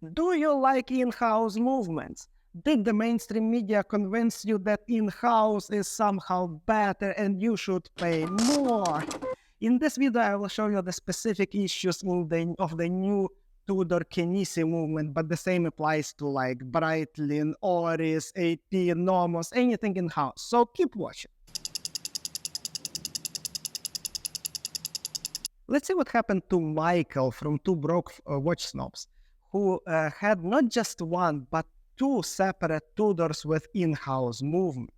Do you like in-house movements? Did the mainstream media convince you that in-house is somehow better and you should pay more? In this video, I will show you the specific issues of the new Tudor Kenissi movement, but the same applies to like Breitling, Oris, ETA, Nomos, anything in-house. So keep watching. Let's see what happened to Michael from Two Broke Watch Snobs, who had not just one, but two separate Tudors with in-house movements.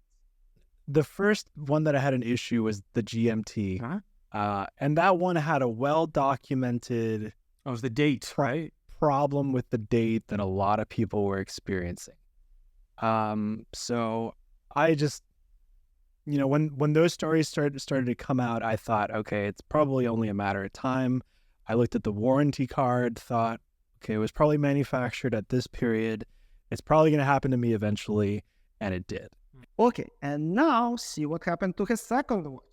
The first one that I had an issue was the GMT. And that one had a well-documented Oh, it was the date, right? problem with the date that a lot of people were experiencing. So I just, when those stories started to come out, I thought, okay, it's probably only a matter of time. I looked at the warranty card, thought, okay, it was probably manufactured at this period. It's probably going to happen to me eventually, and it did. Okay, and now see what happened to his second watch.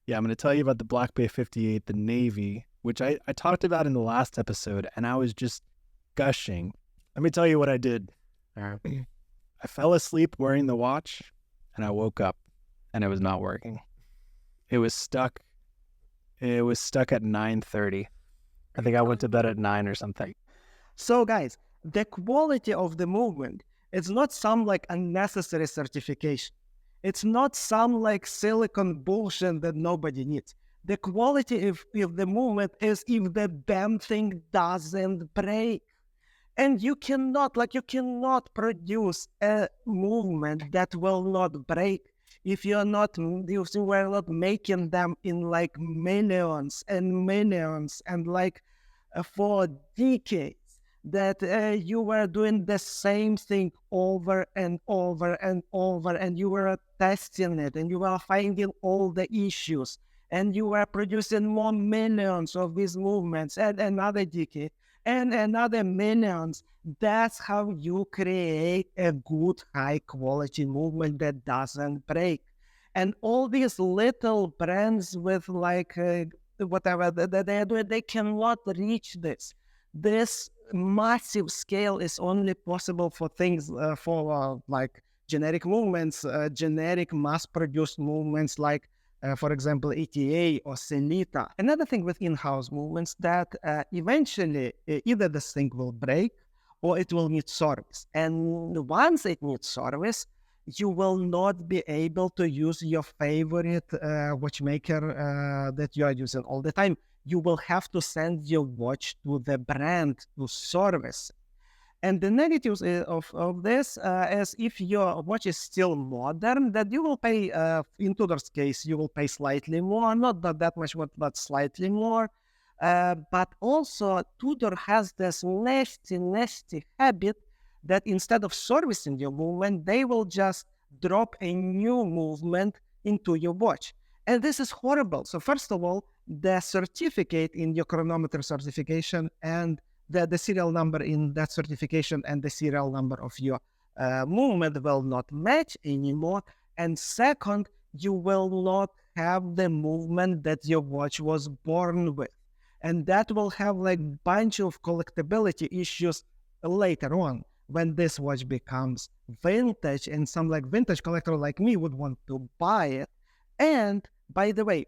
Yeah, I'm going to tell you about the Black Bay 58, the Navy, which I talked about in the last episode, and I was just gushing. Let me tell you what I did. I fell asleep wearing the watch, and I woke up, and it was not working. It was stuck. It was stuck at 9:30. I think I went to bed at 9 or something. So guys, the quality of the movement is not some like unnecessary certification. It's not some like silicon bullshit that nobody needs. The quality of the movement is if the damn thing doesn't break. And you cannot produce a movement that will not break if you were not making them in like millions and millions and like for decades, that you were doing the same thing over and over and over, and you were testing it, and you were finding all the issues, and you were producing more millions of these movements, and another decade, and another millions. That's how you create a good, high-quality movement that doesn't break. And all these little brands with like whatever that they are doing, they cannot reach this. This massive scale is only possible for things like generic movements, generic mass-produced movements like, for example, ETA or Sellita. Another thing with in-house movements that eventually either this thing will break or it will need service. And once it needs service, you will not be able to use your favorite watchmaker that you are using all the time. You will have to send your watch to the brand to service. And the negatives of this is if your watch is still modern, that you will pay, in Tudor's case, you will pay slightly more, not that much, but slightly more. But also Tudor has this nasty habit that instead of servicing your movement, they will just drop a new movement into your watch. And this is horrible. So first of all, the certificate in your chronometer certification and the serial number in that certification and the serial number of your movement will not match anymore. And second, you will not have the movement that your watch was born with. And that will have like bunch of collectability issues later on when this watch becomes vintage, and some like vintage collector like me would want to buy it. And by the way,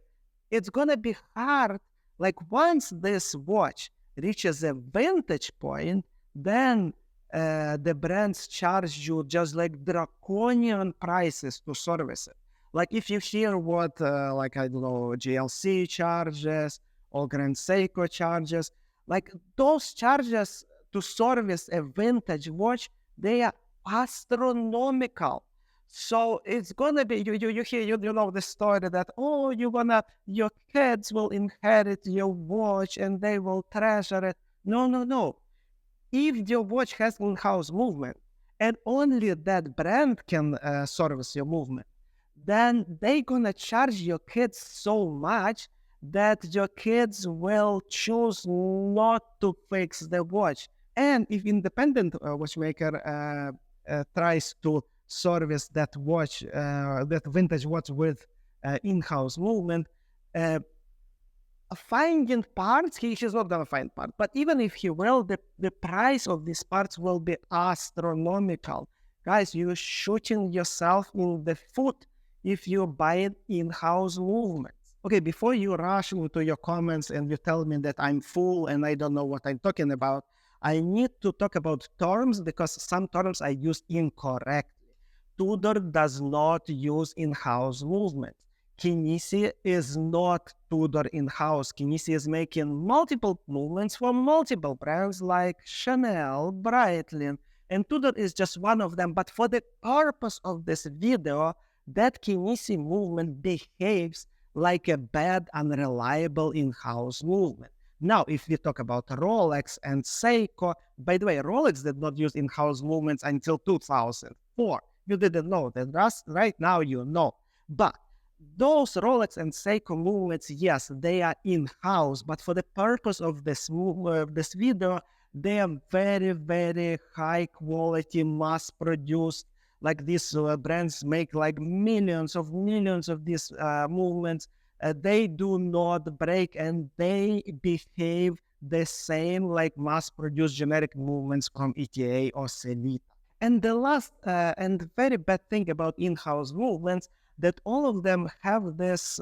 it's gonna be hard, like once this watch reaches a vintage point, then the brands charge you just like draconian prices to service it. Like if you hear what like, I don't know, GLC charges or Grand Seiko charges, like those charges to service a vintage watch, they are astronomical. So it's gonna be, you hear, you know the story that, oh, your kids will inherit your watch and they will treasure it. No. If your watch has in-house movement and only that brand can service your movement, then they gonna charge your kids so much that your kids will choose not to fix the watch. And if independent watchmaker tries to service that watch, that vintage watch with in-house movement, finding parts, he's not gonna find parts. But even if he will, the price of these parts will be astronomical. Guys, you're shooting yourself in the foot if you buy in-house movements. Okay, before you rush into your comments and you tell me that I'm full and I don't know what I'm talking about, I need to talk about terms because some terms I use incorrectly. Tudor does not use in-house movements. Kenissi is not Tudor in-house. Kenissi is making multiple movements for multiple brands like Chanel, Breitling, and Tudor is just one of them. But for the purpose of this video, that Kenissi movement behaves like a bad, unreliable in-house movement. Now, if we talk about Rolex and Seiko, by the way, Rolex did not use in-house movements until 2004. You didn't know that. Right now you know. But those Rolex and Seiko movements, yes, they are in-house. But for the purpose of this video, they are very, very high quality, mass-produced. Like these brands make like millions of these movements. They do not break and they behave the same like mass-produced generic movements from ETA or Sellita. And the last and very bad thing about in-house movements, that all of them have this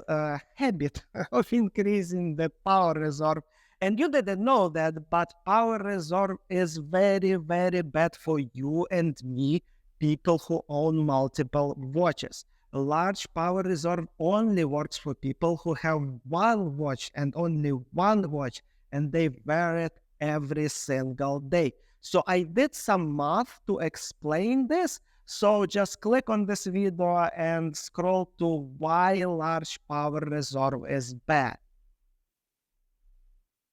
habit of increasing the power reserve. And you didn't know that, but power reserve is very, very bad for you and me, people who own multiple watches. A large power reserve only works for people who have one watch and only one watch, and they wear it every single day. So I did some math to explain this. So just click on this video and scroll to why large power reserve is bad.